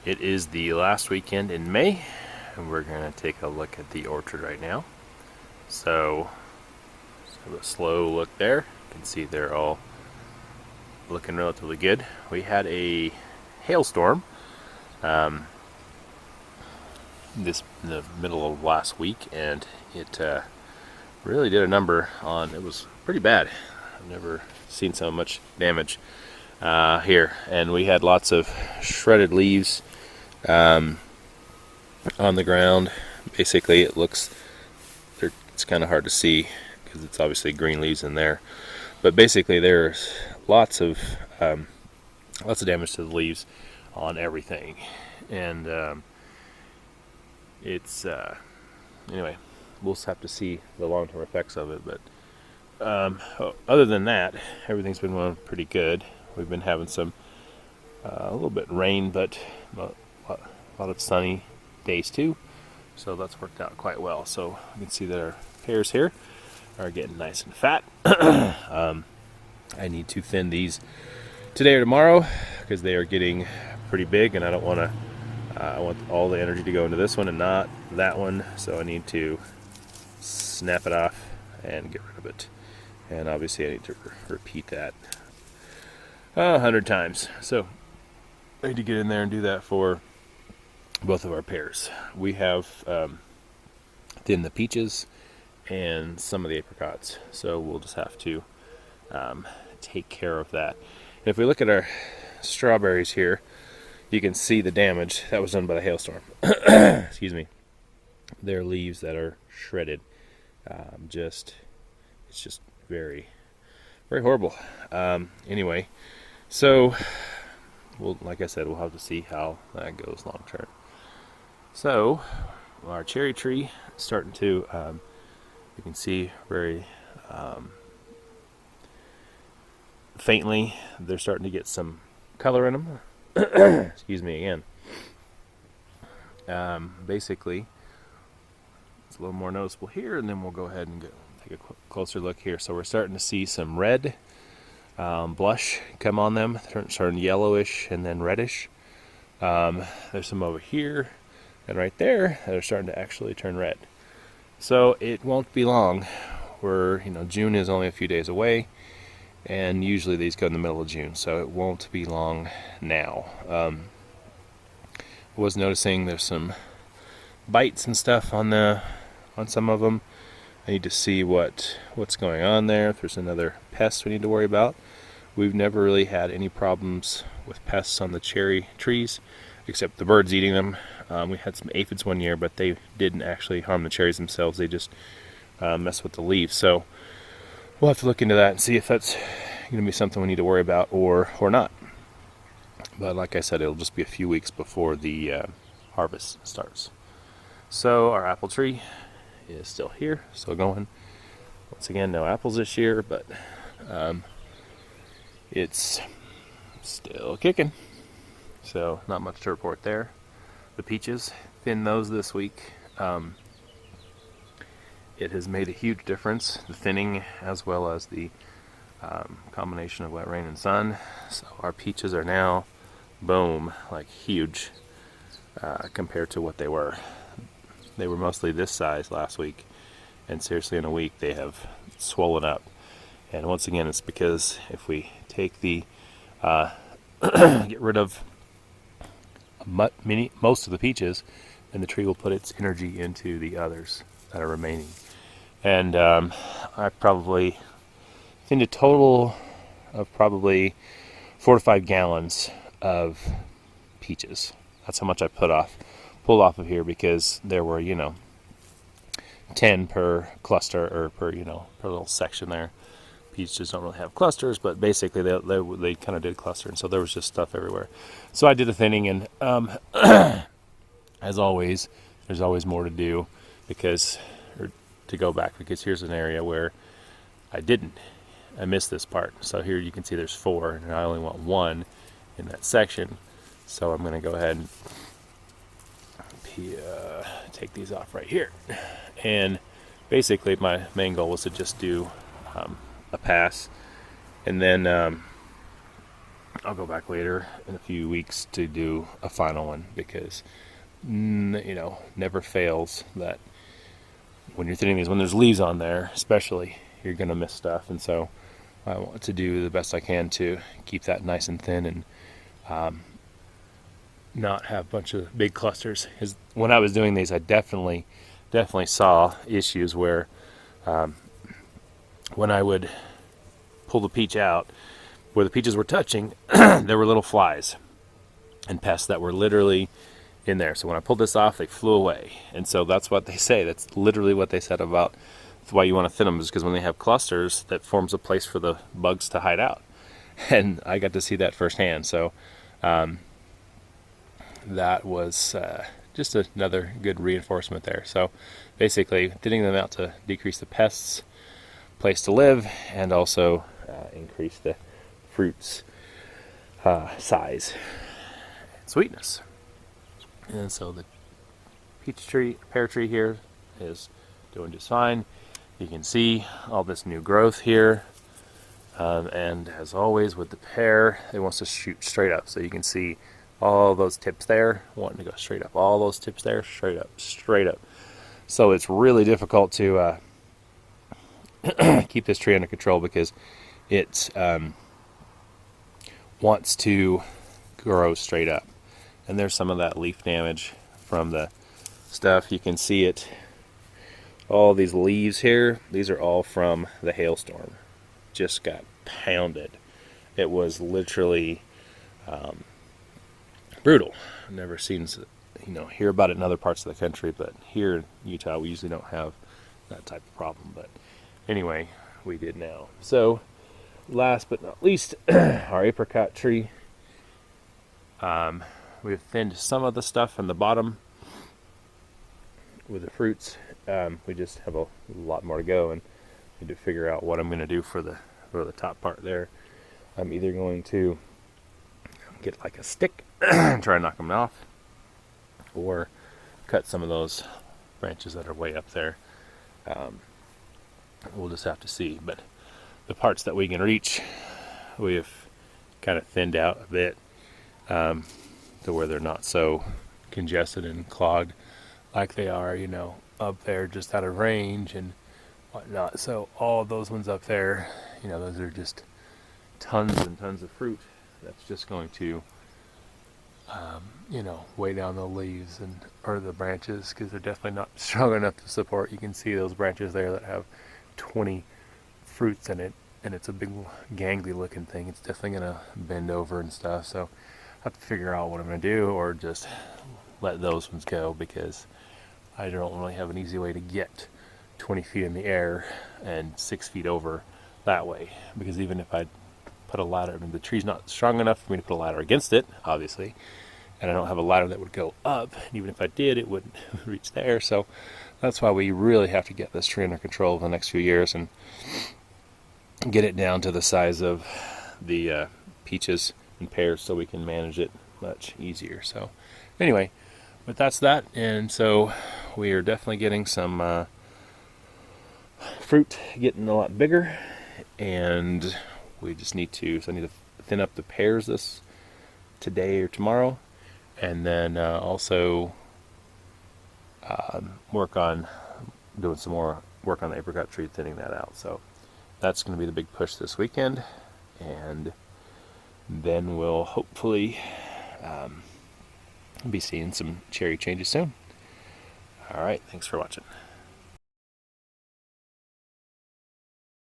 It is the last weekend in May, and we're going to take a look at the orchard right now. So, a slow look there. You can see they're all looking relatively good. We had a hailstorm this in the middle of last week, and it really did a number on. It was pretty bad. I've never seen so much damage here, and we had lots of shredded leaves on the ground. Basically, it's kind of hard to see because it's obviously green leaves in there. But basically, there's lots of damage to the leaves on everything, and it's anyway. We'll just have to see the long-term effects of it. But other than that, everything's been going pretty good. We've been having some a little bit rain, but a lot of sunny days too. So that's worked out quite well. So you can see that our pears here are getting nice and fat. I need to thin these today or tomorrow because they are getting pretty big, and I don't want to. I want all the energy to go into this one and not that one. So I need to snap it off and get rid of it. And obviously I need to repeat that 100 times. So I need to get in there and do that for both of our pears. We have thinned the peaches and some of the apricots, so we'll just have to take care of that. And if we look at our strawberries here, you can see the damage that was done by the hailstorm. Excuse me. They're leaves that are shredded. It's just very, very horrible. Anyway, so like I said, we'll have to see how that goes long term. So our cherry tree is starting to, you can see very faintly, they're starting to get some color in them. Excuse me again. Basically, it's a little more noticeable here, and then we'll go ahead and take a closer look here. So we're starting to see some red blush come on them, turn yellowish and then reddish. There's some over here and right there that are starting to actually turn red. So it won't be long. June is only a few days away, and usually these go in the middle of June, so it won't be long now. I was noticing there's some bites and stuff on some of them. I need to see what's going on there. If there's another pest we need to worry about. We've never really had any problems with pests on the cherry trees, except the birds eating them. We had some aphids one year, but they didn't actually harm the cherries themselves. They just mess with the leaves. So we'll have to look into that and see if that's going to be something we need to worry about or not. But like I said, it'll just be a few weeks before the harvest starts. So our apple tree is still here, still going. Once again, no apples this year, but it's still kicking. So not much to report there. The peaches, thinned those this week. It has made a huge difference, the thinning as well as the combination of wet rain and sun. So our peaches are now, boom, like huge compared to what they were. They were mostly this size last week, and seriously in a week they have swollen up. And once again, it's because if we take the get rid of most of the peaches, then the tree will put its energy into the others that are remaining. And I probably think a total of probably 4 to 5 gallons of peaches. That's how much I pulled off of here, because there were 10 per cluster, or per little section there. Peaches don't really have clusters, but basically they kind of did cluster, and so there was just stuff everywhere. So I did a thinning, and as always, there's always more to do to go back, because here's an area where I missed this part. So here you can see there's 4, and I only want 1 in that section. So I'm going to go ahead and take these off right here. And basically my main goal was to just do a pass, and then I'll go back later in a few weeks to do a final one, because never fails that when you're thinning these, when there's leaves on there especially, you're going to miss stuff. And so I want to do the best I can to keep that nice and thin, and not have a bunch of big clusters. Because when I was doing these, I definitely saw issues where when I would pull the peach out, where the peaches were touching, there were little flies and pests that were literally in there. So when I pulled this off, they flew away. And so that's what they say. That's literally what they said about why you want to thin them, is because when they have clusters, that forms a place for the bugs to hide out. And I got to see that firsthand. So that was just another good reinforcement there. So basically, thinning them out to decrease the pests, place to live, and also increase the fruit's size and sweetness. And so the pear tree here is doing just fine. You can see all this new growth here. And as always with the pear, it wants to shoot straight up. So you can see all those tips there wanting to go straight up. All those tips there, straight up, straight up. So it's really difficult to keep this tree under control, because it wants to grow straight up. And there's some of that leaf damage from the stuff. You can see it. All these leaves here, these are all from the hailstorm. Just got pounded. It was literally brutal. I've never seen, hear about it in other parts of the country, but here in Utah, we usually don't have that type of problem. But anyway, we did now. So, last but not least, our apricot tree. We've thinned some of the stuff from the bottom with the fruits. We just have a lot more to go, and need to figure out what I'm going to do for the top part there. I'm either going to get like a stick and try and knock them off, or cut some of those branches that are way up there. We'll just have to see. But the parts that we can reach, we've kind of thinned out a bit, to where they're not so congested and clogged like they are, up there just out of range and whatnot. So all those ones up there, those are just tons and tons of fruit. That's just going to, weigh down the leaves or the branches, because they're definitely not strong enough to support. You can see those branches there that have 20 fruits in it, and it's a big gangly looking thing. It's definitely going to bend over and stuff. So I have to figure out what I'm going to do, or just let those ones go, because I don't really have an easy way to get 20 feet in the air and 6 feet over that way. Because even if I put a ladder, the tree's not strong enough for me to put a ladder against it, obviously, and I don't have a ladder that would go up. And even if I did, it wouldn't reach there. So that's why we really have to get this tree under control over the next few years and get it down to the size of the peaches and pears, so we can manage it much easier. So anyway, but that's that. And so we are definitely getting some fruit getting a lot bigger, and we just need to thin up the pears today or tomorrow, and then also work on doing some more work on the apricot tree, thinning that out. So that's going to be the big push this weekend, and then we'll hopefully be seeing some cherry changes soon. All right, thanks for watching.